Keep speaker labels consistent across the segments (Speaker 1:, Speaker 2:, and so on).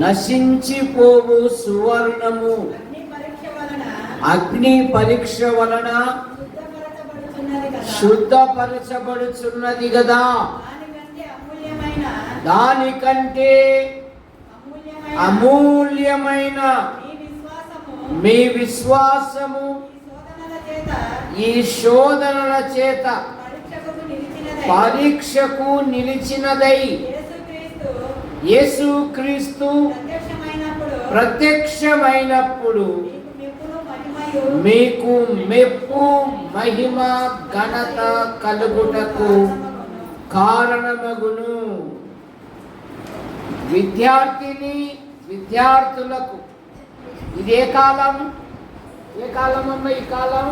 Speaker 1: నశించిపోవు సువర్ణము అగ్ని పరీక్ష వలన శుద్ధపరచబడుచున్నది కదా. దానికంటే అమూల్యమైన మీ విశ్వాసము ఈ శోధనల చేత పరీక్షకు నిలిచినదై యేసుక్రీస్తు ప్రత్యక్షమైనప్పుడు మీకు మెప్పు మహిమ ఘనత కలుగుటకు కారణమగును. విద్యార్థులకు ఇదే కాలం. ఏ కాలం అమ్మ? ఈ కాలం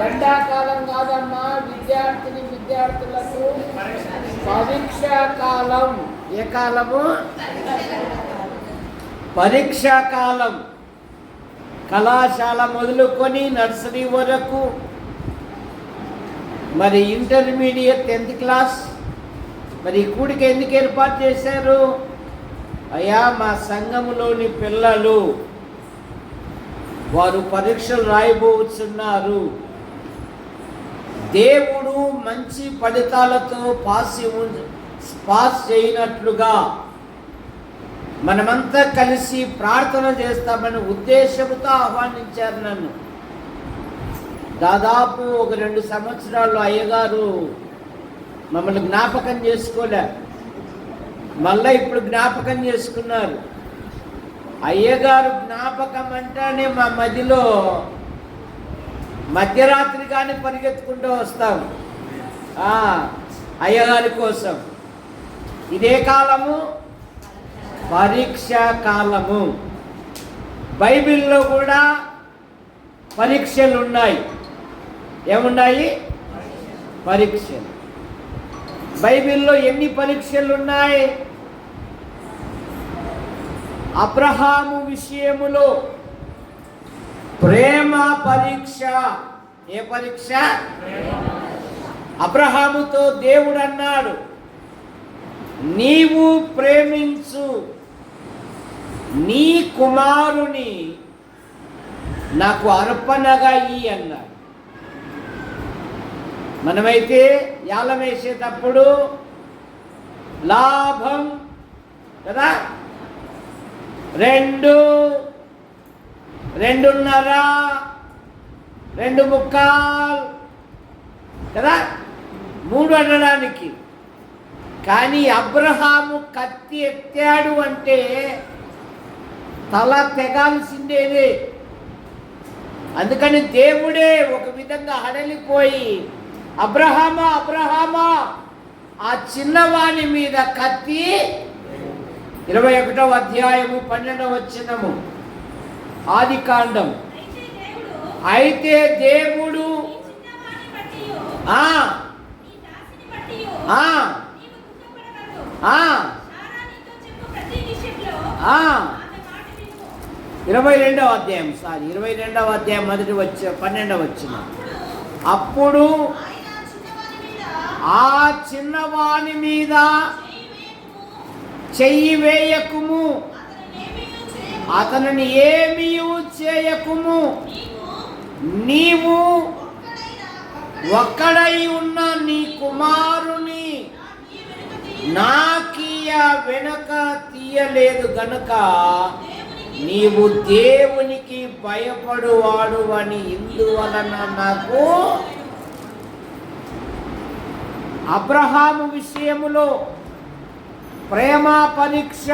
Speaker 1: ఎండాకాలం కాదమ్మా. విద్యార్థులకు పరీక్షా కాలం. ఏ కాలము? పరీక్షా కాలం. కళాశాల మొదలుకొని నర్సరీ వరకు, మరి ఇంటర్మీడియట్ 10th క్లాస్. మరి ఈ కూడిక ఎందుకు ఏర్పాటు చేశారు? అయ్యా, మా సంఘములోని పిల్లలు వారు పరీక్షలు రాయబోతున్నారు. దేవుడు మంచి ఫలితాలతో పాస్ చేయనట్లుగా మనమంతా కలిసి ప్రార్థన చేస్తామని ఉద్దేశంతో ఆహ్వానించారు నన్ను. దాదాపు ఒక 2 సంవత్సరాలు అయ్యగారు మమ్మల్ని జ్ఞాపకం చేసుకోలే. మళ్ళీ ఇప్పుడు జ్ఞాపకం చేసుకున్నారు. అయ్యగారు జ్ఞాపకం అంటేనే మా మధ్యలో మధ్యరాత్రి కానీ పరిగెత్తుకుంటూ వస్తాం అయ్యగారి కోసం. ఇదే కాలము పరీక్షా కాలము. బైబిల్లో కూడా పరీక్షలు ఉన్నాయి. ఏమున్నాయి? పరీక్షలు. బైబిల్లో ఎన్ని పరీక్షలు ఉన్నాయి? అబ్రహాము విషయములో ప్రేమ పరీక్ష. ఏ పరీక్ష? అబ్రహాముతో దేవుడు అన్నాడు, నీవు ప్రేమించు నీ కుమారుని నాకు అర్పణగా ఇయ్యి అన్నాడు. మనమైతే యాలం వేసేటప్పుడు లాభం కదా, 2, 2.5, 2.25 కదా, 3 అనడానికి. కానీ అబ్రహాము కత్తి ఎత్తాడు అంటే తల తెగాల్సిందేనే. అందుకని దేవుడే ఒక విధంగా హడలిపోయి, అబ్రహామా అబ్రహామా, ఆ చిన్నవాని మీద కత్తి. 21వ అధ్యాయము 12వ వచనము ఆదికాండం. అయితే దేవుడు 22వ అధ్యాయం 22వ అధ్యాయం 12వ వచనం. అప్పుడు ఆ చిన్నవాని మీద చెయ్యి వేయకుము, అతనిని ఏమీ చేయకుము, నీవు ఒక్కడై ఉన్న నీ కుమారుని నాకియ వెనక తీయలేదు గనుక నీవు దేవునికి భయపడువాడు అని ఇందువలన నాకు. అబ్రహాము విషయములో ప్రేమ పరీక్ష.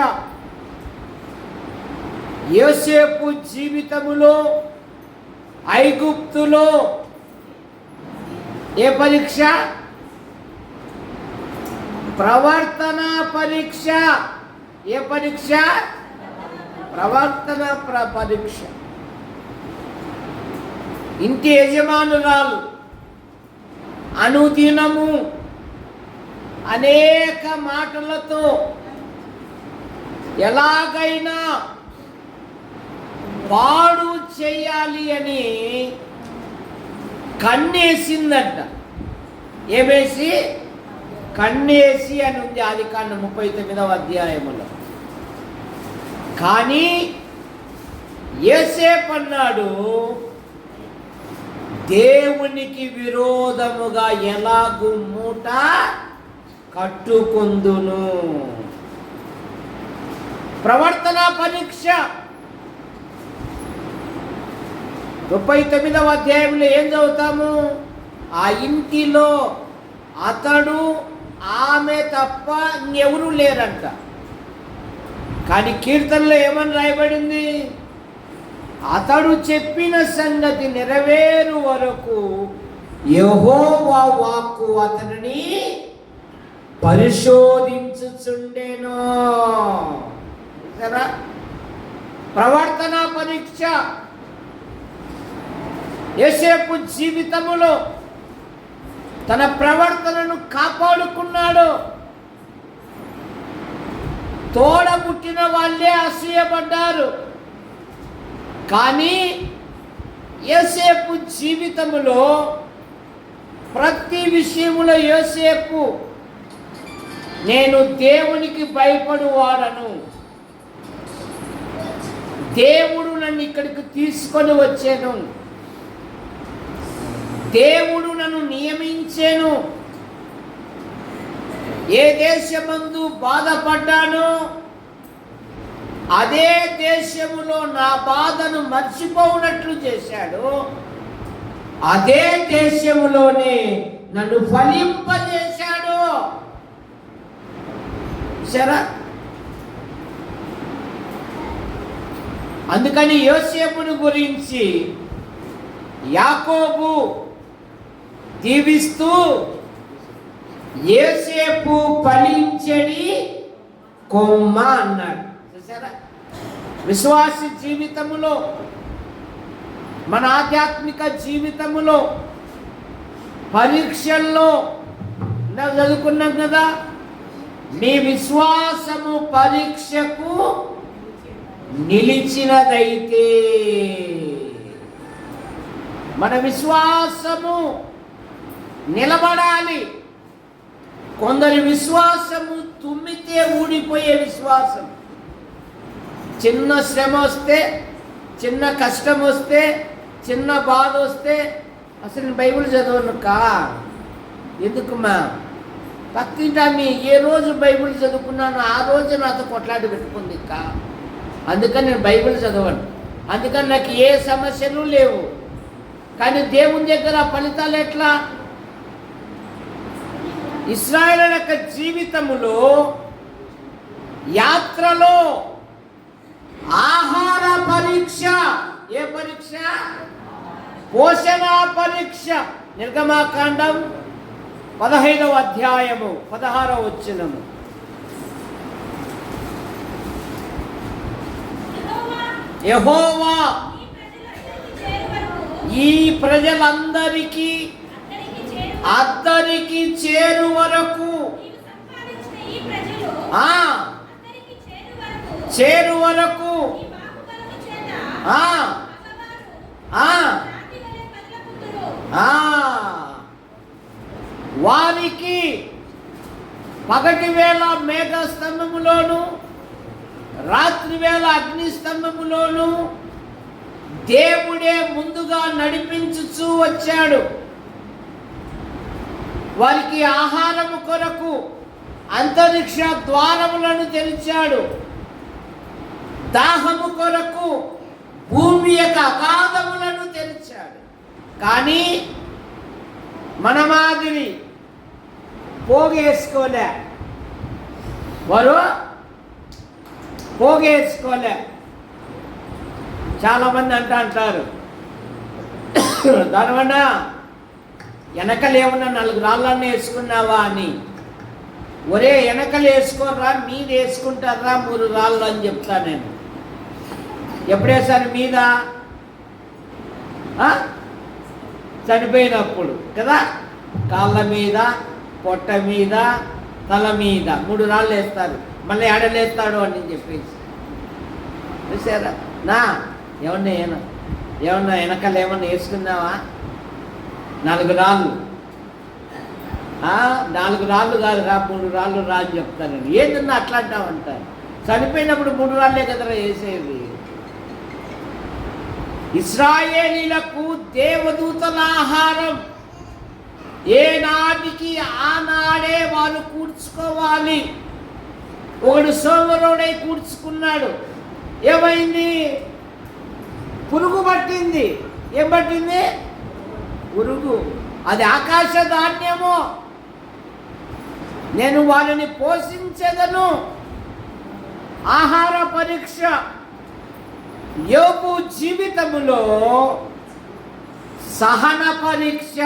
Speaker 1: యోసేపు జీవితములో ఐగుప్తులో ఏ పరీక్ష? ప్రవర్తన పరీక్ష. ఏ పరీక్ష? ప్రవర్తన పరీక్ష. ఇంటి యజమానురాలు అనుదినము అనేక మాటలతో ఎలాగైనా పాడు చేయాలి అని కన్నేసిందంట. ఏమేసి? కన్నేసి అని ఉంది ఆదికాండం 39వ అధ్యాయములో. కానీ యోసేపు అన్నాడు, దేవునికి విరోధముగా ఎలాగు మూట కట్టుకుందును. ప్రవర్తన పరీక్ష 39వ అధ్యాయంలో ఏం చదువుతాము? ఆ ఇంటిలో అతడు ఆమె తప్ప ఇంకెవరూ లేరంట. కానీ కీర్తనలో ఏమని రాయబడింది? అతడు చెప్పిన సంగతి నెరవేరు వరకు యెహోవా వాక్కు అతనిని పరిశోధించుచుండెను. ప్రవర్తన పరీక్ష. యోసేపు జీవితములో తన ప్రవర్తనను కాపాడుకున్నాడు. తోడబుట్టిన వాళ్ళే అసూయపడ్డారు. కానీ యోసేపు జీవితములో ప్రతి విషయములో యోసేపు, నేను దేవునికి భయపడువాడను, దేవుడు నన్ను ఇక్కడికి తీసుకొని వచ్చాను, దేవుడు నన్ను నియమించాను, ఏ దేశమందు బాధపడ్డానో అదే దేశములో నా బాధను మర్చిపోవునట్లు చేశాడు, అదే దేశములోనే నన్ను ఫలింపజేశాడు. సరే, అందుకని యోసేపును గురించి యాకోబు దీవిస్తూ, యోసేపు ఫలించడి కొమ్మ అన్నాడు. చూసారా? విశ్వాసి జీవితములో, మన ఆధ్యాత్మిక జీవితములో పరీక్షల్లో చదువుకున్నాం కదా, మీ విశ్వాసము పరీక్షకు నిలిచినదైతే, మన విశ్వాసము నిలబడాలి. కొందరి విశ్వాసము తుమ్మితే ఊడిపోయే విశ్వాసం. చిన్న శ్రమ వస్తే, చిన్న కష్టం వస్తే, చిన్న బాధ వస్తే, అసలు నేను బైబిల్ చదవనుకా, ఎందుకుమా పక్కింటా మీ ఏ రోజు బైబిల్ చదువుకున్నాను ఆ రోజు నాతో కొట్లాడి పెట్టుకుంది కా, అందుకని నేను బైబిల్ చదవను, అందుకని నాకు ఏ సమస్యలు లేవు. కానీ దేవుని దగ్గర ఫలితాలు ఎట్లా? ఇశ్రాయేలు యొక్క జీవితములో యాత్రలో ఆహార పరీక్ష. ఏ పరీక్ష? పోషణ పరీక్ష. నిర్గమాకాండం 15వ అధ్యాయము 16వ వచనము. యెహోవా ఈ ప్రజలందరికీ అద్దరికి చేరు వరకు, చేరు వరకు వారికి పగటి వేళ మేఘ స్తంభములోను, రాత్రి వేళ అగ్ని స్తంభములోను దేవుడే ముందుగా నడిపించుచూ వచ్చాడు. వారికి ఆహారము కొరకు అంతరిక్ష ద్వారములను తెరిచాడు. దాహము కొరకు భూమి యొక్క అగాధములను తెరిచాడు. కానీ మన మాదిరి పోగేసుకోలే, వారు పోగేసుకోలే. చాలామంది అంటారు, దానివల్ల వెనకలు ఏమన్నా 4 రాళ్ళన్నీ వేసుకున్నావా అని. ఒరే, వెనకలు వేసుకోరా, మీద వేసుకుంటారా 3 రాళ్ళు అని చెప్తా నేను. ఎప్పుడేసారి మీద చనిపోయినప్పుడు కదా, కాళ్ళ మీద, పొట్ట మీద, తల మీద 3 రాళ్ళు వేస్తారు. మళ్ళీ ఎడలేస్తాడు అని చెప్పేసి చూసారా? ఏమన్నా వెనకాల ఏమన్నా వేసుకున్నావా? 4 రాళ్ళు 4 రాళ్ళు కాదు రా, 3 రాళ్ళు రా అని చెప్తానండి. ఏంటన్నా అట్లా అంటామంటారు. చనిపోయినప్పుడు 3 రాళ్ళే కదరా వేసేది. ఇశ్రాయేలీలకు దేవదూతల ఆహారం ఏనాటికి ఆనాడే వాళ్ళు కూర్చుకోవాలి. ఒకడు సోమరుడై కూర్చుకున్నాడు, ఏమైంది? పురుగు పట్టింది. ఏం పట్టింది? పురుగు. అది ఆకాశ ధాన్యము, నేను వాళ్ళని పోషించెదను. ఆహార పరీక్ష. యోబు జీవితములో సహన పరీక్ష.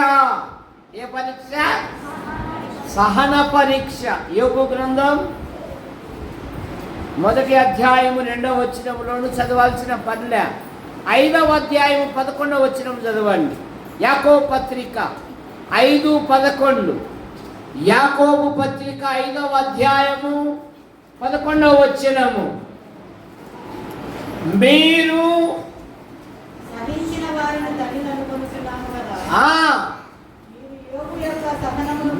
Speaker 1: ఏ పరీక్ష? సహన పరీక్ష. యోబు గ్రంథం 1వ అధ్యాయము 2వ వచనములోను చదవాల్సిన పనిలే. 5వ అధ్యాయము 11వ వచనం చదవండి. యాకోబు పత్రిక 5:11. యాకోబు పత్రిక 5వ అధ్యాయము 11వ వచనము. మీరు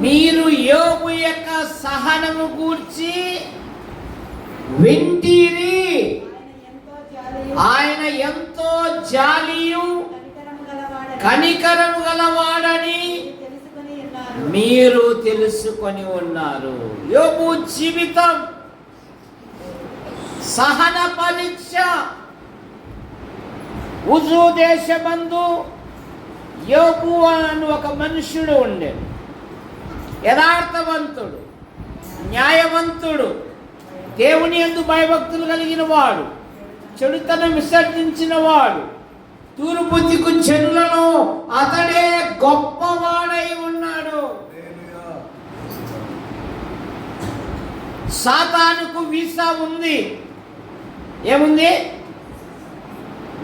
Speaker 1: మీరు యోబు యొక్క సహనము గూర్చి వింటిరి. ఆయన ఎంతో జాలియు కనికరము గలవాడని మీరు తెలుసుకొని ఉన్నారు. యోబు జీవితం సహన పరీక్ష. ఉజు దేశమందు యోబు అని ఒక మనుష్యుడు ఉండేది. యథార్థవంతుడు, న్యాయవంతుడు, దేవుని యందు భయభక్తులు కలిగిన వాడు, చెడుతనం విసర్జించిన వాడు, తూర్పు దిక్కు జనులలో అతడే గొప్పవాడై ఉన్నాడు. సాతానుకు వీసా ఉంది. ఏముంది?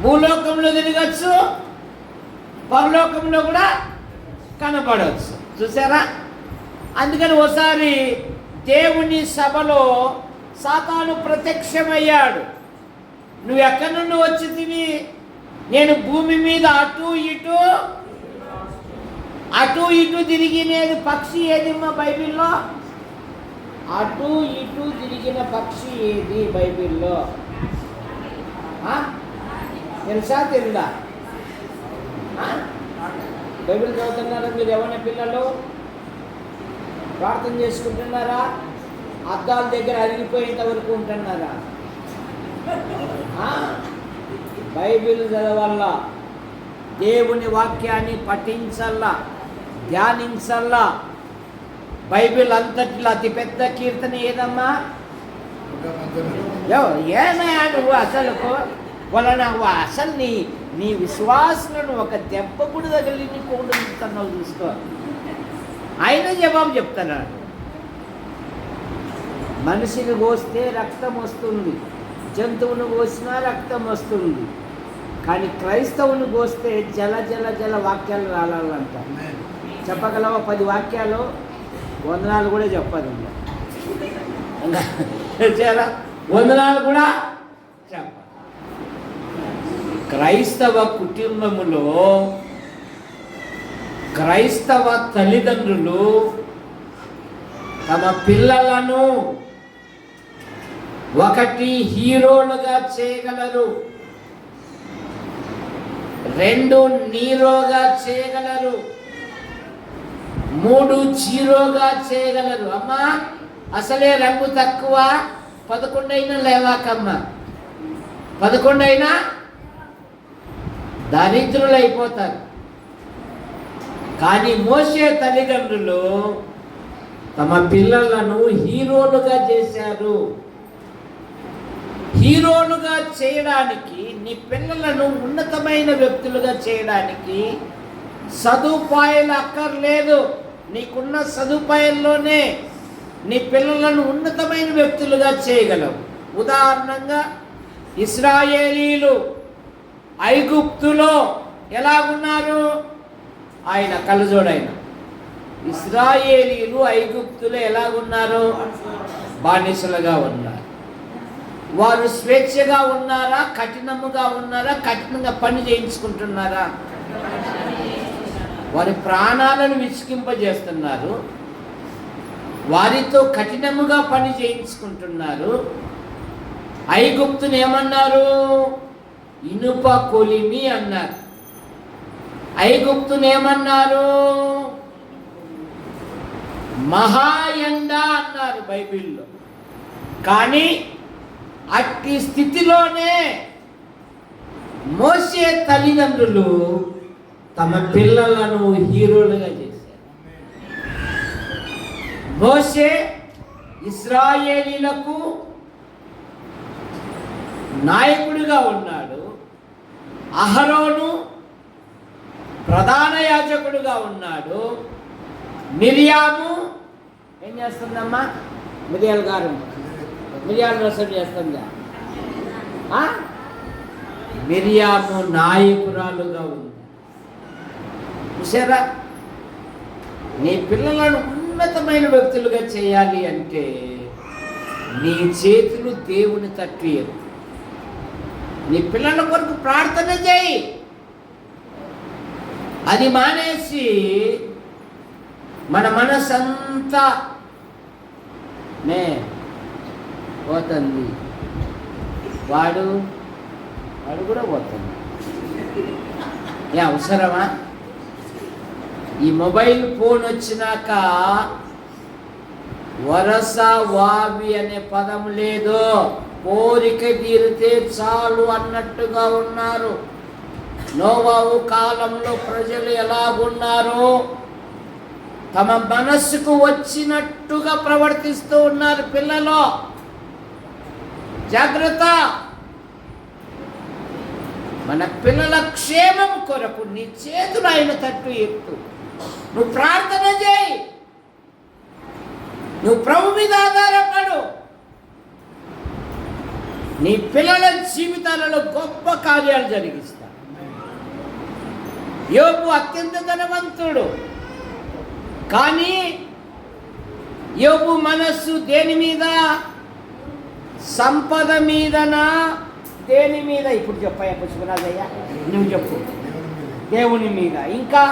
Speaker 1: భూలోకంలో తిరగచ్చు, పరలోకంలో కూడా కనపడవచ్చు. చూసారా? అందుకని ఒకసారి దేవుని సభలో సాతాను ప్రత్యక్షమయ్యాడు. నువ్వు ఎక్కడి నుండి వచ్చితివి? నేను భూమి మీద అటు ఇటు తిరిగినది పక్షి ఏది మా బైబిల్లో? అటు ఇటు తిరిగిన పక్షి ఏది బైబిల్లో? తెలుసా? తెలుదా? బైబిల్ చదువుతున్నారా మీరు? ఎవరైనా పిల్లలు ప్రార్థన చేసుకుంటున్నారా? అద్దాల దగ్గర అరిగిపోయేంత వరకు ఉంటున్నారా? బైబిల్ చదవాలా, దేవుని వాక్యాన్ని పఠించల్లా, ధ్యానించల్లా. బైబిల్ అంతట్లో అతిపెద్ద కీర్తన ఏదమ్మా? ఏమయ్యా నువ్వు అసలు అసలు నీ విశ్వాసులను ఒక దెబ్బ కూడా తగిలి నీ కోడుతున్నావు చూసుకో. ఆయన జవాబు చెప్తున్నాడు. మనిషిని కోస్తే రక్తం వస్తుంది, జంతువును కోసినా రక్తం వస్తుంది, కానీ క్రైస్తవుని కోస్తే జల జల జల వాక్యాలు రాలంట. చెప్పగలవా? 10 వాక్యాలు, వందనాలు కూడా చెప్పదు. వందనాలు కూడా చెప్ప. క్రైస్తవ కుటుంబములో క్రైస్తవ తల్లిదండ్రులు తమ పిల్లలను 1 హీరోలుగా చేయగలరు, 2 నీరోగా చేయగలరు, 3 జీరోగా చేయగలరు. అమ్మా అసలే రంగు తక్కువ, 11 అయినా లేవాకమ్మా, 11 అయినా దరిద్రులు అయిపోతారు. కానీ మోషే తల్లిదండ్రులు తమ పిల్లలను హీరోలుగా చేశారు. హీరోలుగా చేయడానికి, నీ పిల్లలను ఉన్నతమైన వ్యక్తులుగా చేయడానికి సదుపాయాలు అక్కర్లేదు. నీకున్న సదుపాయాల్లోనే నీ పిల్లలను ఉన్నతమైన వ్యక్తులుగా చేయగలవు. ఉదాహరణంగా ఇశ్రాయేలీలు ఐగుప్తులో ఎలాగున్నారు? ఆయన కళ్ళజోడైన ఇశ్రాయేలీలు ఐగుప్తులో ఎలాగున్నారు? బానిసలుగా ఉన్నారు. వారు స్వేచ్ఛగా ఉన్నారా? కఠినముగా ఉన్నారా? కఠినంగా పని చేయించుకుంటున్నారా? వారి ప్రాణాలను విసికింపజేస్తున్నారు. వారితో కఠినముగా పని చేయించుకుంటున్నారు. ఐగుప్తుని ఏమన్నారు? ఇనుప కొలిమి అన్నారు. ఐగుప్తుని ఏమన్నారు? మహాయండ అన్నారు బైబిల్లో. కానీ అట్టి స్థితిలోనే మోసే తల్లిదండ్రులు తమ పిల్లలను హీరోలుగా చేశారు. మోసే ఇశ్రాయేలీలకు నాయకుడిగా ఉన్నాడు. అహరోను ప్రధాన యాజకుడుగా ఉన్నాడు. మిరియాము ఏం చేస్తుందమ్మా? మిరియాల గారు మిరియాల రసం చేస్తుందా? మిరియాము నాయకురాలుగా ఉంది. చూసారా? నీ పిల్లలను ఉన్నతమైన వ్యక్తులుగా చేయాలి అంటే నీ చేతులు దేవుని తట్టు ఎత్తు. నీ పిల్లల కొరకు ప్రార్థన చేయి. అది మానేసి మన మనసంతా పోతుంది. వాడు కూడా పోతుంది. ఏ అవసరమా? ఈ మొబైల్ ఫోన్ వచ్చినాక వరస వావి అనే పదం లేదు. కోరిక తీరితే చాలు అన్నట్టుగా ఉన్నారు. నోవాహు కాలంలో ప్రజలు ఎలాగున్నారో తమ మనస్సుకు వచ్చినట్టుగా ప్రవర్తిస్తూ ఉన్నారు పిల్లలు. జాగ్రత్త. మన పిల్లల క్షేమం కొరకు నీ చేతులు ఆయన తట్టు ఎత్తు. నువ్వు ప్రార్థన చేయి. నువ్వు ప్రభు మీద ఆధారపడు. నీ పిల్లల జీవితాలలో గొప్ప కార్యాలు జరిగిస్తా. యోబు అత్యంత ధనవంతుడు, కానీ యోబు మనస్సు దేని మీద? సంపద మీదనా దేని మీద? ఇప్పుడు చెప్పయ్యా పుష్పరాజయ్య, నువ్వు చెప్పు. దేవుని మీద. ఇంకా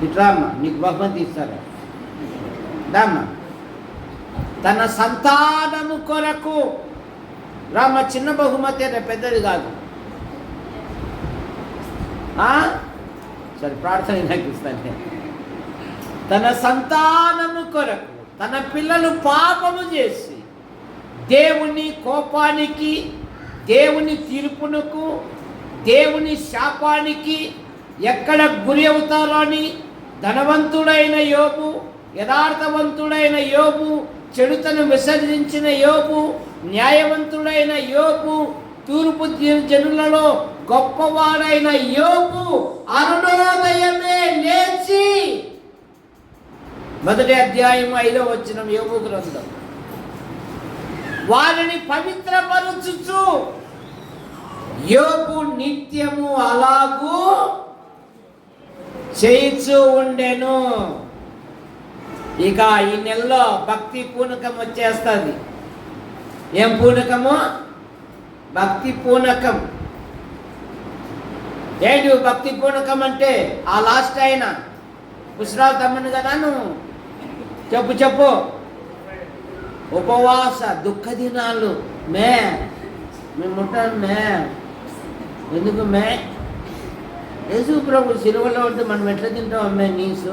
Speaker 1: ఇట్రామ్మా, నీకు బహుమతి ఇస్తారా? రామ్మా. తన సంతానము కొరకు రామ్మ. చిన్న బహుమతి అంటే పెద్దది కాదు. సరే, ప్రార్థన నాకు ఇస్తాను. తన సంతానము కొరకు తన పిల్లలు పాపము చేసి దేవుని కోపానికి, దేవుని తీర్పునకు, దేవుని శాపానికి ఎక్కడ గురి అవుతారో అని ధనవంతుడైన యోబు, యథార్థవంతుడైన యోబు, చెడుతను విసర్జించిన యోబు, న్యాయవంతుడైన యోబు, తూర్పు జనులలో గొప్పవాడైన యోబు అరుణోదయమే లేచి, మొదటి అధ్యాయం 5వ వచనం యోబు గ్రంథం, వారిని పవిత్రపరచుచు యోబు నిత్యము అలాగూ చేయిచూ ఉండెను. ఇక ఈ నెలలో భక్తి పూనకం వచ్చేస్తుంది. ఏం పూనకము? భక్తి పూనకం. ఏంటి భక్తి పూనకం అంటే? ఆ లాస్ట్ ఆయన పుష్రాలు తమ్మను కదా నువ్వు చెప్పు. ఉపవాస దుఃఖ దినాలు మేము ఉంటాను. ఎందుకు యేసు ప్రభు సిలువలో ఉంటే మనం ఎట్లా తింటాం నీసు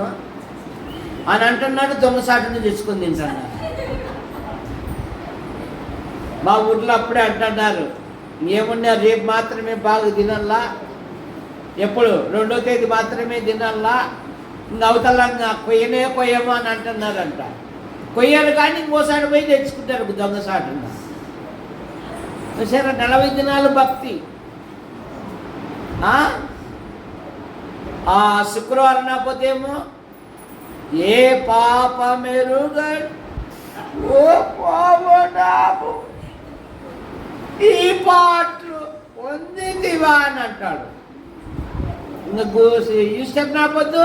Speaker 1: అని అంటున్నాడు. దొంగసాటుని తెచ్చుకొని తింటున్నారు. మా ఊర్లో అప్పుడే అంటున్నారు, ఏమున్నా రేపు మాత్రమే బాగా తినల్లా, ఎప్పుడు 2వ తేదీ మాత్రమే తినల్లా, ఇంకా అవతల కొయ్యమో అని అంటున్నారంట. కొయ్యారు కానీ ఇంకోసారి పోయి తెచ్చుకుంటారు దొంగసాటున. సరే, 40 దినాలు భక్తి. శుక్రవారం నాపోతేమో ఏ పాపమెరుగ ఓ పాపనాపు ఈ పాటలు పొందిందివా అని అంటాడు. ఇంకా యూస్టెప్ నాపోద్దు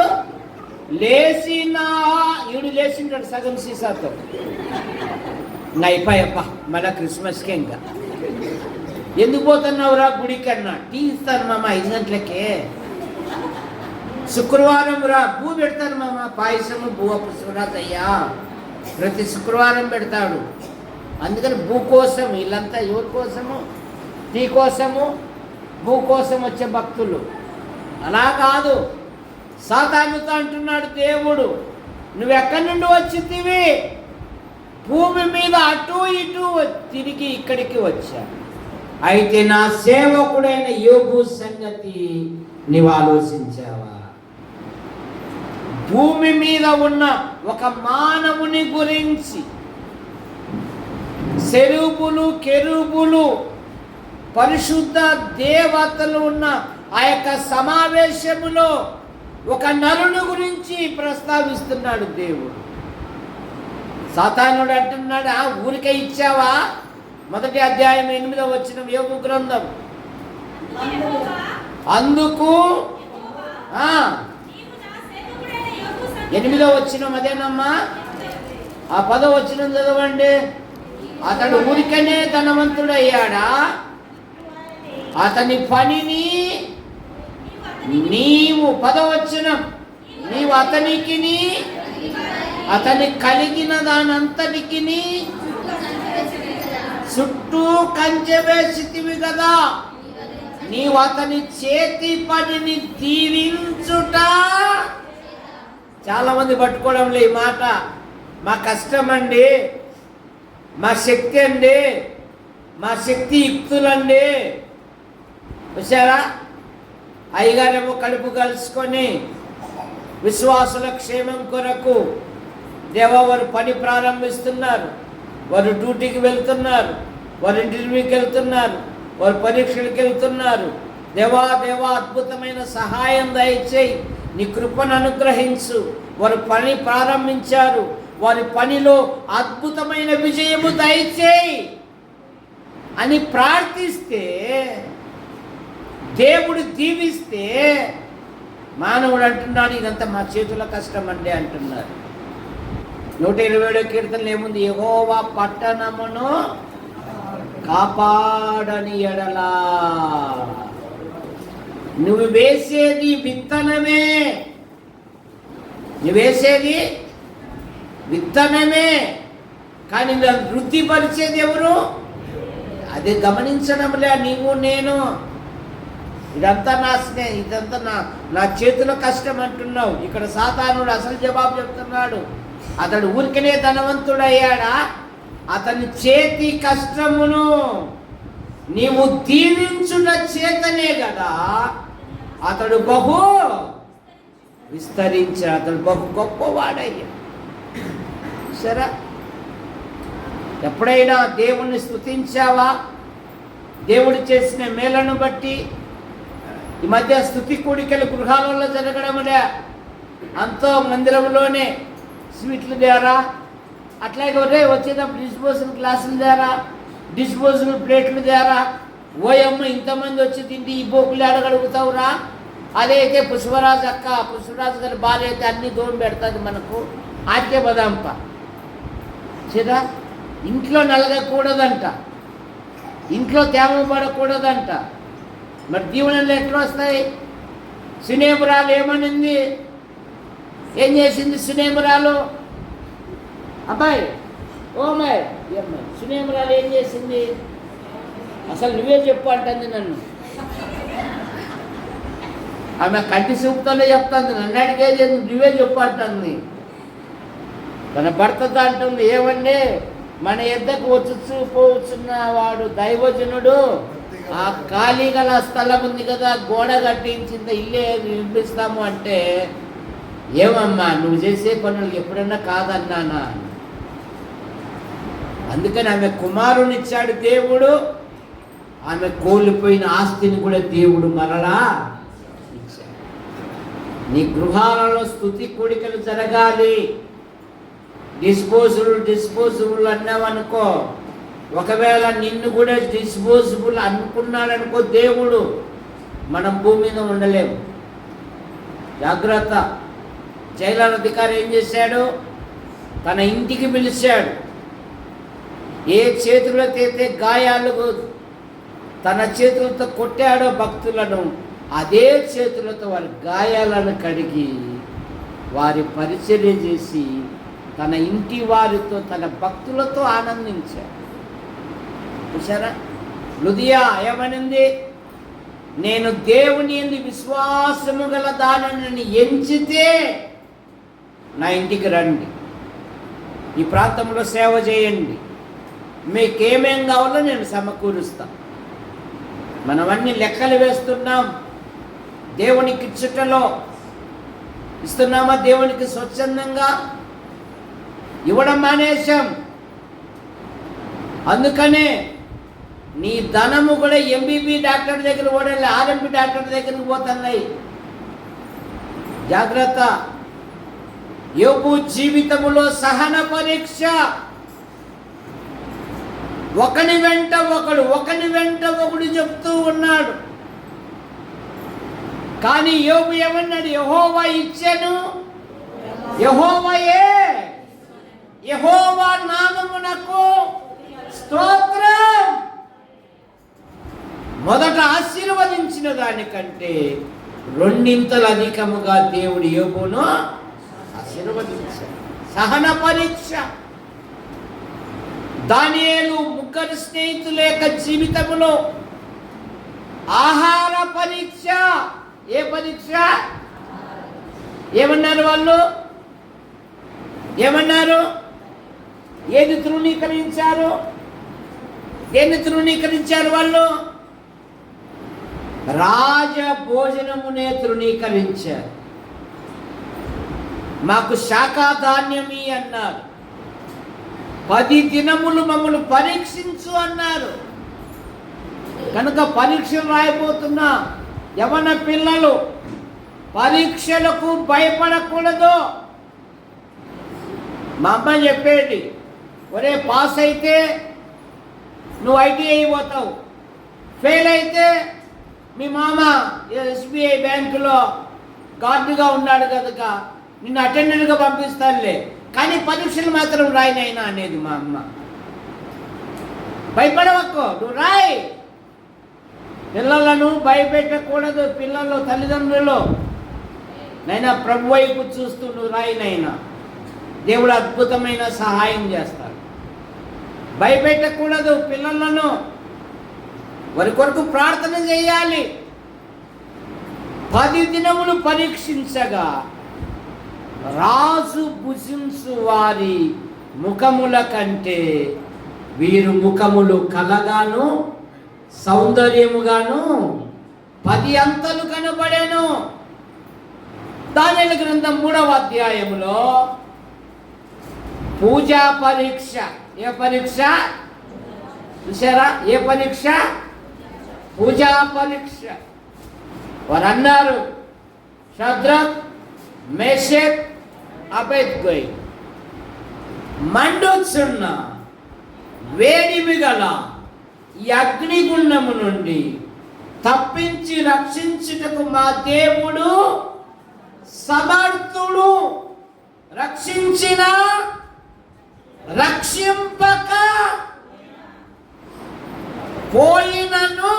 Speaker 1: లేచినా ఈడు లేచింటాడు సగం సీసాతో. ఇంకా అయిపోయప్ప మళ్ళా క్రిస్మస్కే. ఇంకా ఎందుకు పోతున్నావురా గుడికి అన్నా? టీ ఇస్తాను మామ 5 గంటలకే. శుక్రవారం రా పువ్వు పెడతారు మామ, పాయసము పువ్వు పుష్పరాజయ్యా ప్రతి శుక్రవారం పెడతాడు. అందుకని భూ కోసం వీళ్ళంతా ఎవరి కోసము? టీ కోసము, భూ కోసం వచ్చే భక్తులు. అలా కాదు, సాతానుతో అంటున్నాడు దేవుడు, నువ్వెక్కడి నుండి వచ్చితివి? భూమి మీద అటు ఇటు తిరిగి ఇక్కడికి వచ్చా. అయితే నా సేవకుడైన యోబు సంగతి నీవు ఆలోచించావా? భూమి మీద ఉన్న ఒక మానవుని గురించి సెరూబులు, కెరూబులు, పరిశుద్ధ దేవతలు ఉన్న ఆ యొక్క సమావేశములో ఒక నరుని గురించి ప్రస్తావిస్తున్నాడు దేవుడు. సాతానుడు అంటున్నాడు, ఊరికే ఇచ్చావా? 1వ అధ్యాయం 8వ వచనం యోబు గ్రంథం. అందుకు 8వ వచనం అదేనమ్మా, ఆ 10వ వచనం చదవండి. అతడు ఊరికనే ధనవంతుడయ్యాడా? అతని పనిని నీవు 10వ వచనం నీవు అతనికి అతని కలిగిన దానంతటికి చుట్టూ కంచె వేసితివి కదా, నీవు అతని చేతి పనిని దీవించుట. చాలా మంది పట్టుకోవడంలో ఈ మాట, మా కష్టం అండి, మా శక్తి అండి, మా శక్తి యుక్తులండి. చూసారా, అయ్యగారేమో కడుపు కలుసుకొని విశ్వాసుల క్షేమం కొరకు దేవా వారు పని ప్రారంభిస్తున్నారు, వారు డ్యూటీకి వెళ్తున్నారు, వారు ఇంటర్వ్యూకి వెళ్తున్నారు, వారు పరీక్షలకు వెళ్తున్నారు. దేవా దేవా అద్భుతమైన సహాయం దయచేయి, నీ కృపను అనుగ్రహించు. వారు పని ప్రారంభించారు, వారి పనిలో అద్భుతమైన విజయము దయచేయి అని ప్రార్థిస్తే, దేవుడు దీవిస్తే, మానవుడు అంటున్నాడు ఇదంతా మా చేతుల కష్టం అండి అంటున్నారు. 127వ కీర్తనలో ఏముంది? యెహోవా పట్టణమును కాపాడని ఎడలా. నువ్వు వేసేది విత్తనమే, నువ్వు వేసేది విత్తనమే, కానీ వృద్ధిపరిచేది ఎవరు? అది గమనించడంలే నీవు నేను. ఇదంతా ఇదంతా నా చేతుల కష్టం అంటున్నావు. ఇక్కడ సాతానుడు అసలు జవాబు చెప్తున్నాడు. అతడు ఊరికనే ధనవంతుడయ్యాడా? అతని చేతి కష్టమును నీవు దీవించుట చేతనే కదా అతడు బహు విస్తరించాడు, అతడు బహు గొప్పవాడయ్యా. సరే, ఎప్పుడైనా దేవుణ్ణి స్తుతించావా? దేవుడు చేసిన మేలను బట్టి. ఈ మధ్య స్తుతి కూడికలు గృహాలలో జరగడంలే, అంతో మందిరంలోనే స్వీట్లు ద్వారా, అట్లాగే వచ్చేటప్పుడు డిస్పోజల్ గ్లాసుల ద్వారా, డిస్పోజల్ ప్లేట్ల ద్వారా. ఓయమ్మ ఇంతమంది వచ్చి తింటే ఈ బోకులు అడగడుగుతావురా? అదైతే పుష్పరాజు అక్క, పుష్పరాజు గారి భార్య అయితే అన్ని దోమ పెడుతుంది మనకు. ఆకే బదాంప సరే, ఇంట్లో నలగకూడదంట, ఇంట్లో తేమ పడకూడదంట. మరి దీవెనలు ఎట్లా వస్తాయి? సునేమురాలు ఏమనింది? ఏం చేసింది సునేమురాలు? అబ్బాయి ఓమ్మాయి సునేమురాలు ఏం చేసింది? అసలు నువ్వే చెప్పు అంటుంది నన్ను. ఆమె కంటి చూపుతోనే చెప్తుంది, నన్ను అడిగేది నువ్వే చెప్పు అంటుంది. తన భర్తతో అంటుంది, ఏమండి మన ఎద్దకు వచ్చు పోవచ్చున్న వాడు దైవజనుడు, ఆ ఖాళీ గల స్థలం ఉంది కదా, గోడ కట్టించింది, ఇల్లే నిర్మిస్తాము అంటే, ఏమమ్మా నువ్వు చేసే పనులు ఎప్పుడన్నా కాదన్నానా? అందుకని ఆమె కుమారునిచ్చాడు దేవుడు, ఆమె కోల్పోయిన ఆస్తిని కూడా దేవుడు మరలా ఇచ్చాడు. నీ గృహాలలో స్తుతి కూడికలు జరగాలి. డిస్పోజబుల్ అన్నావనుకో, ఒకవేళ నిన్ను కూడా డిస్పోజబుల్ అనుకున్నాడనుకో దేవుడు, మనం భూమి మీద ఉండలేము. జాగ్రత్త. జైలర్ అధికారి ఏం చేశాడు? తన ఇంటికి పిలిచాడు. ఏ చేతులతో అయితే గాయాలు తన చేతులతో కొట్టాడో భక్తులను, అదే చేతులతో వారి గాయాలను కడిగి వారి పరిచర్య చేసి తన ఇంటి వారితో తన భక్తులతో ఆనందించారు. చూసారా, లుదియా ఏమనింది? నేను దేవుని యందు విశ్వాసము గల దానిని ఎంచితే నా ఇంటికి రండి, ఈ ప్రాంతంలో సేవ చేయండి, మీకేమేం కావాలో నేను సమకూరుస్తాను. మనమన్నీ లెక్కలు వేస్తున్నాం, దేవునికి ఇచ్చుటలో ఇస్తున్నామా? దేవునికి స్వచ్ఛందంగా ఇవ్వడం మానేశాం. అందుకనే నీ ధనము కూడా ఎంబీబీ డాక్టర్ దగ్గర పోవడం, ఆర్ఎంపీ డాక్టర్ దగ్గరికి పోతున్నాయి. జాగ్రత్త. యోబు జీవితములో సహన పరీక్ష, ఒకని వెంట ఒకడు చెప్తూ ఉన్నాడు. కానీ యోబు ఏమన్నాడు? యెహోవా ఇచ్చెను, యెహోవా నామమునకు స్తోత్రం. మొదట ఆశీర్వదించిన దానికంటే రెండింతలు అధికముగా దేవుడు యోబును ఆశీర్వదించాడు. సహన పరీక్ష. దానియేలు ముగ్గురు స్నేహితుల యొక్క జీవితంలో ఆహార పరీక్ష. ఏ పరీక్ష? ఏమన్నారు వాళ్ళు? ఏమన్నారు? ఏది తృణీకరించారు? దేన్ని తృణీకరించారు వాళ్ళు? రాజ భోజనమునే తృణీకరించారు. మాకు శాఖాధాన్యమి అన్నారు. 10 దినములు మమ్మల్ని పరీక్షించు అన్నారు. కనుక పరీక్షలు రాయబోతున్నా యవన పిల్లలు పరీక్షలకు భయపడకూడదు. మా అమ్మ చెప్పేది, ఒరే పాస్ అయితే నువ్వు ఐటీఐ పోతావు, ఫెయిల్ అయితే మీ మామ ఎస్బీఐ బ్యాంకులో గార్డుగా ఉన్నాడు కనుక నిన్ను అటెండెంట్గా పంపిస్తానులే, కానీ పరీక్షలు మాత్రం రాయినైనా అనేది మా అమ్మ. భయపడవక్కో, నువ్వు రాయి. పిల్లలను భయపెట్టకూడదు. పిల్లలు తల్లిదండ్రులు నైనా ప్రభు వైపు చూస్తూ నువ్వు రాయినైనా దేవుడు అద్భుతమైన సహాయం చేస్తాడు. భయపెట్టకూడదు పిల్లలను. వారి కొరకు ప్రార్థన చేయాలి. 10 దినములు పరీక్షించగా రాజు భుజించు వారి ముఖముల కంటే వీరు ముఖములు కలగాను సౌందర్యముగాను 10 అంతలు కనబడేను. దానియేలు గ్రంథం 3వ అధ్యాయములో పూజా పరీక్ష. ఏ పరీక్ష? చూసారా? ఏ పరీక్ష? పూజా పరీక్ష. వారు అన్నారు, షద్రక్, మేషక్, అబేద్గోయ్ మండుచున్న వేడిమి గల ఈ అగ్నిగుండము నుండి తప్పించి రక్షించుటకు మా దేవుడు సమర్థుడు. రక్షించిన రక్షింపక పోయినను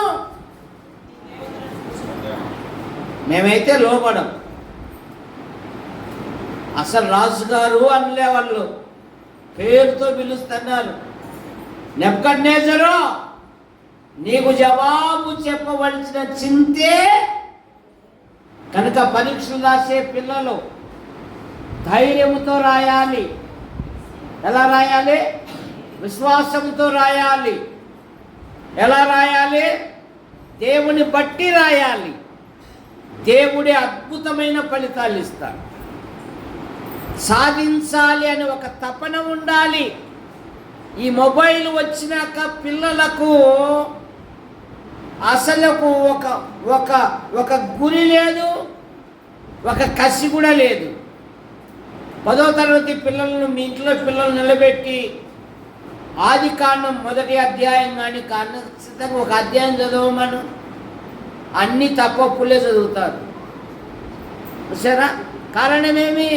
Speaker 1: మేమైతే లోపడం. అసలు రాజుగారు అనలే, వాళ్ళు పేరుతో పిలుస్తున్నారు. నెబుకద్నెజరు, నీకు జవాబు చెప్పవలసిన చింతే. కనుక పరీక్షలు రాసే పిల్లలు ధైర్యంతో రాయాలి. ఎలా రాయాలి? విశ్వాసంతో రాయాలి. ఎలా రాయాలి? దేవుని బట్టి రాయాలి. దేవుడే అద్భుతమైన ఫలితాలు ఇస్తాడు. సాధించాలి అని ఒక తపన ఉండాలి. ఈ మొబైల్ వచ్చినాక పిల్లలకు అసలకు ఒక గురి లేదు, ఒక కసి కూడా లేదు. 10వ తరగతి పిల్లలను మీ ఇంట్లో పిల్లలు నిలబెట్టి ఆదికాండం 1వ అధ్యాయం కానీ ఖచ్చితంగా ఒక అధ్యాయం చదవమను, అన్ని తప్పప్పులే చదువుతారు. సరే, కారణమేమి?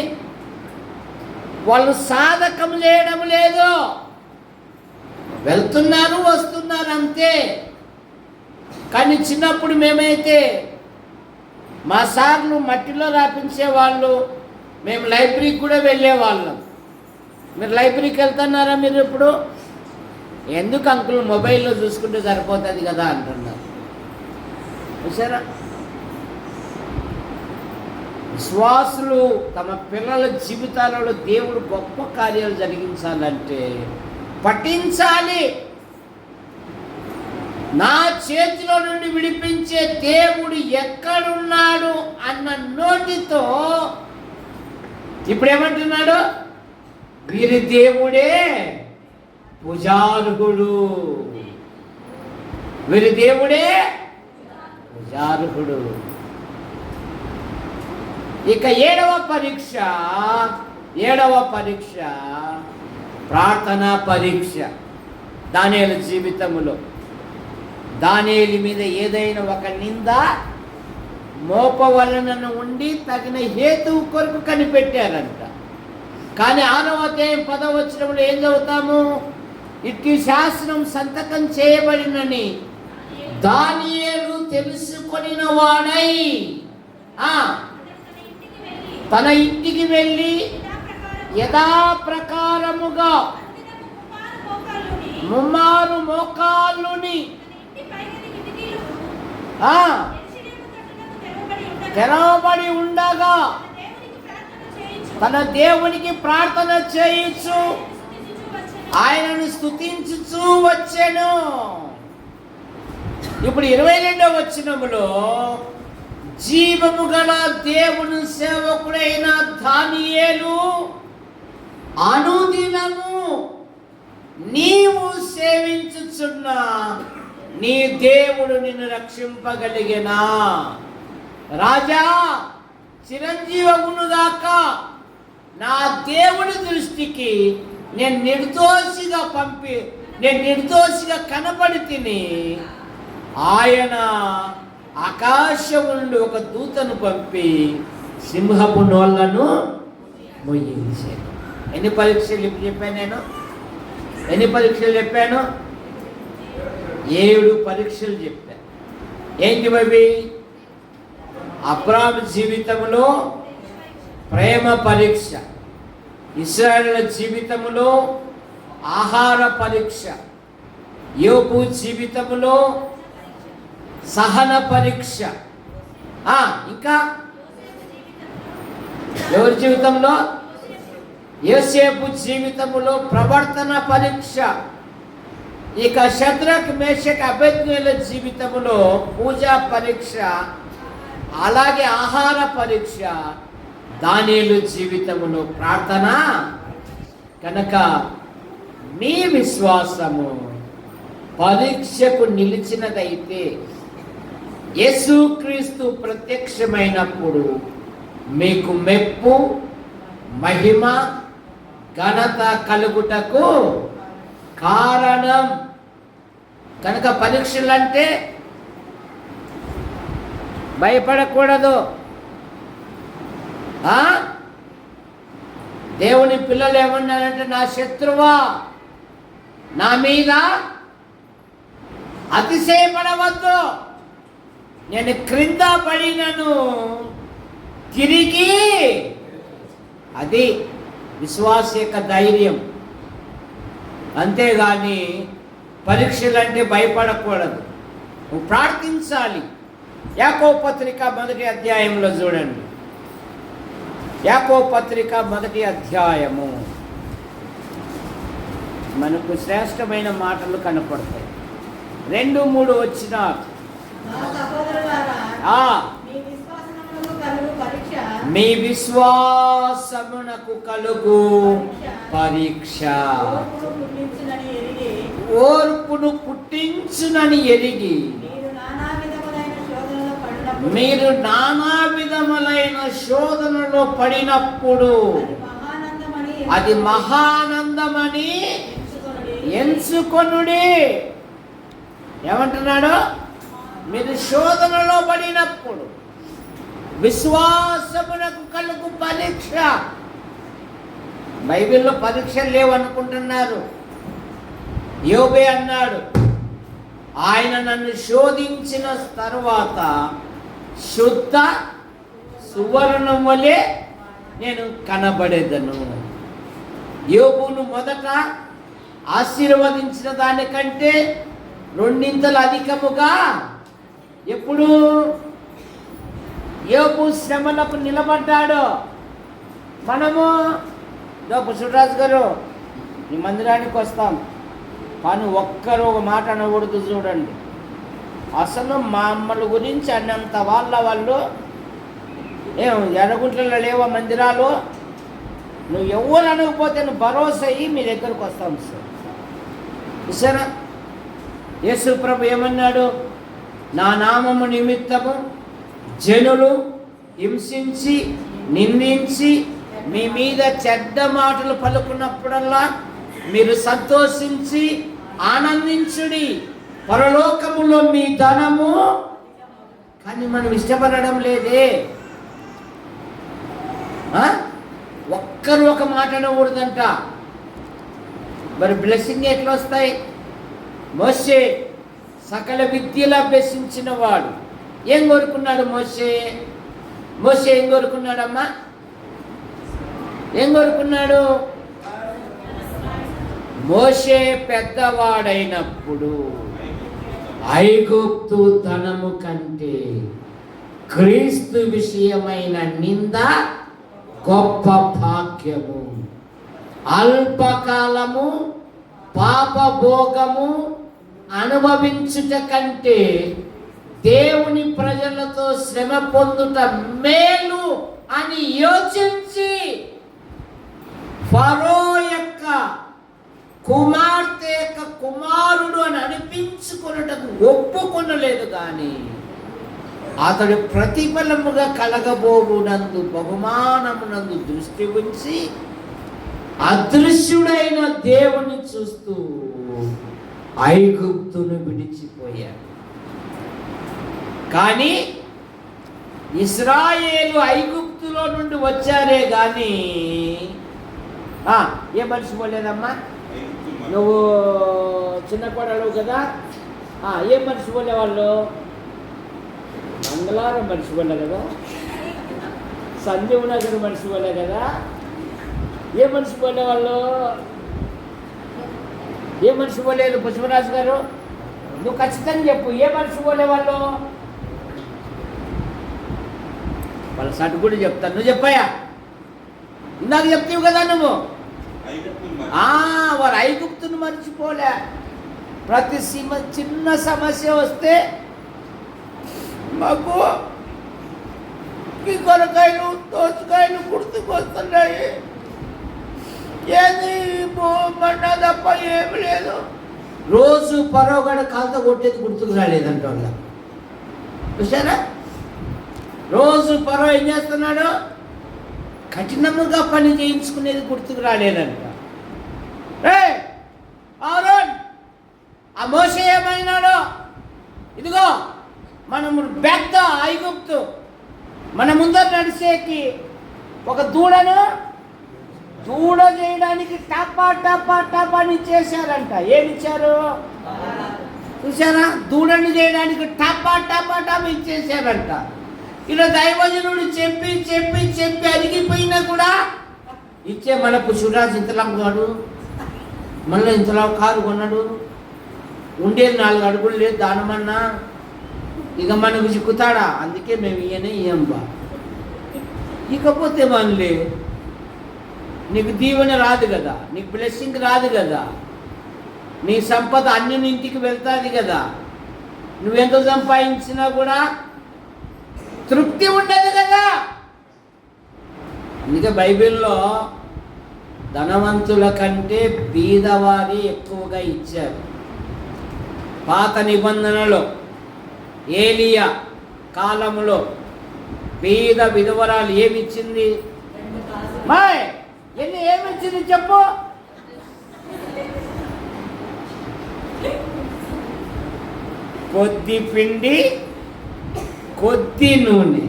Speaker 1: వాళ్ళు సాధకం చేయడం లేదు. వెళ్తున్నారు, వస్తున్నారు అంతే. కానీ చిన్నప్పుడు మేమైతే మా సార్లు మట్టిలో రాపించే వాళ్ళు, మేము లైబ్రరీకి కూడా వెళ్ళేవాళ్ళం. మీరు లైబ్రరీకి వెళ్తున్నారా మీరు ఇప్పుడు? ఎందుకు అంకుల్ మొబైల్లో చూసుకుంటే సరిపోతుంది కదా అంటున్నారు. చూసారా? విశ్వాసులు తమ పిల్లల జీవితాలలో దేవుడు గొప్ప కార్యాలు జరిగించాలంటే పఠించాలి. నా చేతిలో నుండి విడిపించే దేవుడు ఎక్కడున్నాడు అన్న నోటితో ఇప్పుడు ఏమంటున్నాడు? వీరి దేవుడే పూజార్హుడు, వీరి దేవుడే పూజార్హుడు. ఇక ఏడవ పరీక్ష ప్రార్థనా పరీక్ష. దానియేలు జీవితములో దానియేలు మీద ఏదైనా ఒక నింద మోపవలనను ఉండి తగిన హేతువు కొరకు కనిపెట్టారంట. కానీ 6వ అధ్యాయం 10వ వచనంలో ఏం చదువుతాము? ఇట్టి శాసనం సంతకం చేయబడినని దానియేలు తెలుసుకొనిన వాడై తన ఇంటికి వెళ్ళి యథాప్రకారముగా ముమ్మారు మోకాళ్ళుని తెరవబడి ఉండగా తన దేవునికి ప్రార్థన చేయించు ఆయనను స్తుతించుచూ వచ్చెను. ఇప్పుడు 22వ వచనములో జీవము గల దేవుని సేవకుడైన దానియేలు అనుదినము నీవు సేవించుచున్న నీ దేవుడు నిన్ను రక్షింపగలిగేనా? రాజా చిరంజీవమునుగాక, నా దేవుడి దృష్టికి నేను నిర్దోషిగా కనబడి తిని ఆయన ఆకాశం నుండి ఒక దూతను పంపి సింహపు నోళ్లను మొయ్యించాను. ఎన్ని పరీక్షలు చెప్పాను నేను? 7 పరీక్షలు చెప్పాను. ఏంటి అవి? అబ్రాహాము జీవితంలో ప్రేమ పరీక్ష, ఇశ్రాయేలుల జీవితంలో ఆహార పరీక్ష, యోబు జీవితంలో సహన పరీక్ష, ఇంకా ఎవరి జీవితంలో? యోసేపు జీవితంలో ప్రవర్తన పరీక్ష. ఇక షద్రక్ మేషక్ అబేద్నెగోల జీవితంలో పూజా పరీక్ష, అలాగే ఆహార పరీక్ష. దానియేలు జీవితంలో ప్రార్థన. కనుక మీ విశ్వాసము పరీక్షకు నిలిచినదైతే యేసుక్రీస్తు ప్రత్యక్షమైనప్పుడు మీకు మెప్పు, మహిమ, ఘనత కలుగుటకు కారణం. కనుక పరీక్షలంటే భయపడకూడదు. దేవుని పిల్లలు ఏమన్నారంటే, నా శత్రువా నా మీద అతిశయపడవద్దు, నేను క్రింద పడినను తిరిగి. అది విశ్వాస యొక్క ధైర్యం. అంతేగాని పరీక్షలంటే భయపడకూడదు, నువ్వు ప్రార్థించాలి. యాకోబు పత్రిక 1వ అధ్యాయంలో చూడండి. యాకోబు పత్రిక 1వ అధ్యాయము మనకు శ్రేష్టమైన మాటలు కనపడతాయి. 2-3 వచనాలు. మీ విశ్వాసమునకు కలుగు పరీక్ష ఓర్పును పుట్టించునని ఎరిగి మీరు నానా విధములైన శోధనలో పడినప్పుడు అది మహానందమని ఎంచుకొనుడి. ఏమంటున్నాడు? మీరు శోధనలో పడినప్పుడు విశ్వాసమునకు కలుగు పరీక్ష. బైబిల్లో పరీక్షలు లేవనుకుంటున్నారు. యోబే అన్నాడు, ఆయన నన్ను శోధించిన తరువాత శుద్ధ సువర్ణం వలె నేను కనబడేదను. యోబును మొదట ఆశీర్వదించిన దానికంటే రెండింతలు అధికముగా ఎప్పుడు యోబు శ్రమలకు నిలబడ్డాడో. మనము పుష్పరాజు గారు ఈ మందిరానికి వస్తాం కానీ ఒక్కరు ఒక మాట అనకూడదు. చూడండి, అసలు మమ్మల్ని గురించి అన్నంత వాళ్ళు ఏం ఎర్రగుంట్లలో లేవో మందిరాలు, నువ్వు ఎవరు అనకపోతే నువ్వు భరోసా అయ్యి మీ దగ్గరకు వస్తాం సార్. చూసారా, యేసు ప్రభు ఏమన్నాడు? నా నామము నిమిత్తము జనులు హింసించి నిందించి మీ మీద చెడ్డ మాటలు పలుకున్నప్పుడల్లా మీరు సంతోషించి ఆనందించుడి, పరలోకములో మీ ధనము. కానీ మనం ఇష్టపడడం లేదే. ఒక్కరు ఒక మాట అనకూడదంట. మరి బ్లెస్సింగ్ ఎట్లా వస్తాయి? మోషే సకల విద్యలు అభ్యసించిన వాడు ఏం కోరుకున్నాడు? మోషే ఏం కోరుకున్నాడమ్మా? ఏం కోరుకున్నాడు? మోషే పెద్దవాడైనప్పుడు ఐగుప్తు ధనము కంటే క్రీస్తు విషయమైన నింద గొప్ప భాగ్యము, అల్పకాలము పాపభోగము అనుభవించుట కంటే దేవుని ప్రజలతో శ్రమ పొందుట మేలు అని యోచించి ఫరో యొక్క కుమార్తె యొక్క కుమారుడు అని అనిపించుకున్నటకు ఒప్పుకొనలేదు. కానీ అతడు ప్రతిఫలముగా కలగబోవునందు బహుమానమునందు దృష్టి ఉంచి అదృశ్యుడైన దేవుని చూస్తూ ఐగుప్తును విడిచిపోయాడు. కానీ ఇశ్రాయేలు ఐగుప్తులో నుండి వచ్చారే కానీ ఏ మర్చిపోలేదమ్మా? నువ్వు చిన్న కోడలు కదా, ఏం మర్చిపోలే వాళ్ళు? మంగళవారం మర్చిపోలే కదా, సంజీవ్ నగర్ మర్చిపోలే కదా, ఏ మర్చిపోలే వాళ్ళు? ఏ మర్చిపోలేదు? పుష్పరాజు గారు నువ్వు ఖచ్చితంగా చెప్పు, ఏ మర్చిపోలే వాళ్ళు? వాళ్ళ సటు కూడా చెప్తాను, నువ్వు చెప్పాయా? ఇందాక చెప్తావు కదా నువ్వు. వారు ఐగుప్తును మర్చిపోలే. ప్రతి చిన్న సమస్య వస్తే మాకు ఈ కొరకాయలు దోసకాయలు గుర్తుకొస్తున్నాయి, ఏది మన్నా తప్ప ఏమి లేదు. రోజు పరోగడ కాలుతో కొట్టేది గుర్తుకు రాలేదంట వాళ్ళ. చూసారా, రోజు పరో ఏం చేస్తున్నాడు? కఠినముగా పని చేయించుకునేది గుర్తుకు రాలేదంట. ఆ మోషే ఏమైనాడో, ఇదిగో మనము పెద్ద ఐగుప్తు మన ముందర నడిచేకి ఒక దూడ చేయడానికి టపా టపా టపా అని చేశారంట. ఏమిచ్చారు చూసారా? దూడని చేయడానికి టపా టపా టపా ఇచ్చేసారంట. ఇలా దైవజనుడు చెప్పి చెప్పి చెప్పి అరిగిపోయినా కూడా ఇచ్చే. మన పుష్పరాజు ఇంతలా కాడు, మళ్ళీ ఇంతలా కారు కొన్నాడు, ఉండేది 4 అడుగులు లేదు దానమన్నా, ఇక మనకు చిక్కుతాడా? అందుకే మేము ఇయ్యంబా. ఇకపోతే మనలే నీకు దీవెన రాదు కదా, నీకు బ్లెస్సింగ్ రాదు కదా, నీ సంపద అన్ని ఇంటికి వెళ్తుంది కదా, నువ్వెంత సంపాదించినా కూడా తృప్తి ఉండదు కదా. అందుకే బైబిల్లో ధనవంతుల కంటే బీదవారి ఎక్కువగా ఇచ్చారు. పాత నిబంధనలో ఏలియా కాలంలో బీద విధవరాలు ఏమిచ్చింది? ఏమిచ్చింది చెప్పు? కొద్ది పిండి కొద్ది నూనె.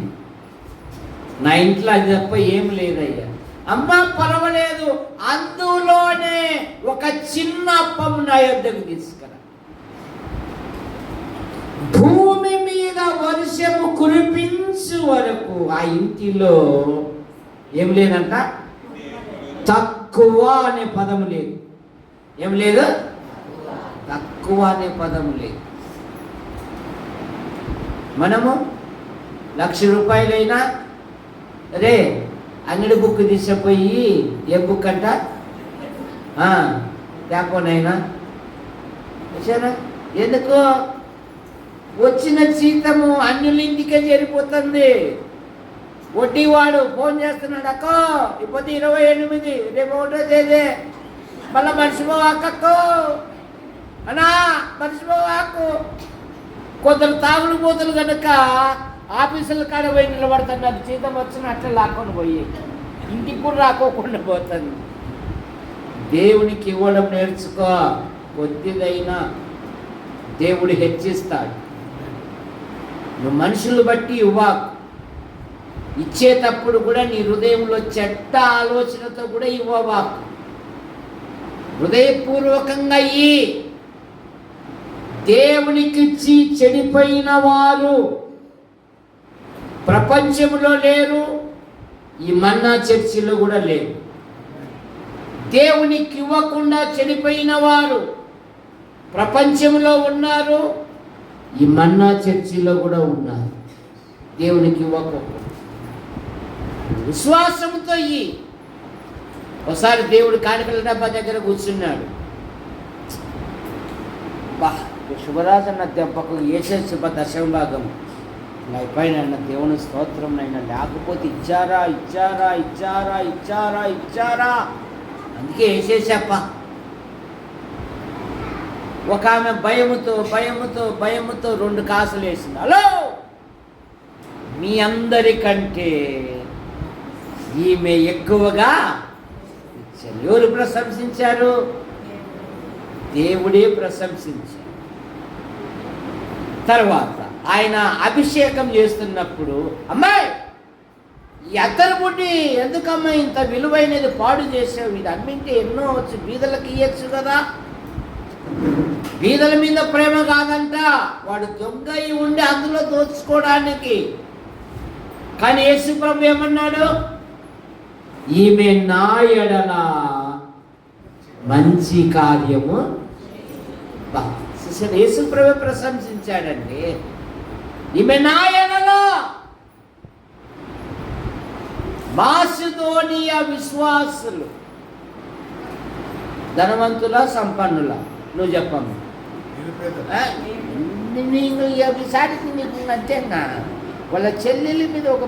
Speaker 1: నా ఇంట్లో అది తప్ప ఏం లేదయ్యా. అమ్మా పర్వాలేదు, అందులోనే ఒక చిన్న అప్పము నా యొద్దకు తీసుకురా. భూమి మీద మీద వర్షము కురిపించు వరకు ఆ ఇంటిలో ఏం లేదంట, తక్కువ అనే పదము లేదు. ఏం లేదు, తక్కువ అనే పదము లేదు. మనము 1,00,000 రూపాయలైనా రే అంగడి బుక్ తీసుకుపోయి, ఏ బుక్ అంట, తేపోనైనా వచ్చారా? ఎందుకు? వచ్చిన జీతము అన్యుల ఇంటికే జరిపోతుంది. వడ్డీవాడు ఫోన్ చేస్తున్నాడు, అక్కో ఇప్పుడు 28, రేపు 1వ తేదీ, మళ్ళీ మర్చిపోవాకక్కో అన్నా, మర్చిపోవాకు. కొందరు తాగుడు పోతులు కనుక ఆఫీసుల కాడ పోయి నిలబడుతున్నారు, జీతం వచ్చిన అట్లా లాక్కొని పోయి ఇంటికి కూడా రాకోకుండా పోతుంది. దేవునికి ఇవ్వడం నేర్చుకో. కొద్దిదైనా దేవుడు హెచ్చిస్తాడు. నువ్వు మనుషులు బట్టి ఇవ్వకు. ఇచ్చేటప్పుడు కూడా నీ హృదయంలో చెడ్డ ఆలోచనతో కూడా ఇవ్వవాకు. హృదయపూర్వకంగా ఇయ్యి. దేవునికి ఇచ్చి చెడిపోయిన వారు ప్రపంచంలో లేరు, ఈ మన్నా చర్చిలో కూడా లేరు. దేవునికి ఇవ్వకుండా చెడిపోయిన వారు ప్రపంచంలో ఉన్నారు, ఈ మన్నా చర్చిలో కూడా ఉన్నారు. దేవునికి ఇవ్వకుండా విశ్వాసంతో ఇయ్యి. ఒకసారి దేవుడు కానుకల డబ్బా దగ్గర కూర్చున్నాడు. శుభరాజు అన్న దెబ్బకు ఏసే శుభ దశమ భాగం అయిపోయిన దేవుని స్తోత్రం అయినా, లేకపోతే ఇచ్చారా ఇచ్చారా ఇచ్చారా ఇచ్చారా ఇచ్చారా, అందుకే వేసేసప్ప. ఒక ఆమె భయముతో భయముతో భయముతో 2 కాసులు వేసింది. హలో, మీ అందరికంటే ఈమె ఎక్కువగా ఇచ్చారు. ఎవరు ప్రశంసించారు? దేవుడే ప్రశంసించారు. తర్వాత ఆయన అభిషేకం చేస్తున్నప్పుడు, అమ్మాయి ఈ అత్తరు బుడ్డి ఎందుకమ్మా ఇంత విలువైనది పాడు చేసావు, ఇది అమ్మింటే ఎన్నో వచ్చు, బీదలకు ఇయ్యచ్చు కదా. బీదల మీద ప్రేమ కాదంట, వాడు దొంగ ఉండి అందులో దోచుకోవడానికి. కానీ యేసు ప్రభు ఏమన్నాడు? ఈమె నా ఎడల మంచి కార్యము. యేసు ప్రభు ప్రశంసించాడండి. ఈమె నా ఎడల. మాసిదోనియా విశ్వాసులు ధనవంతుల సంపన్నుల? నువ్వు చెప్పమ్మా. నీకు అంతేనా? వాళ్ళ చెల్లెల మీద ఒక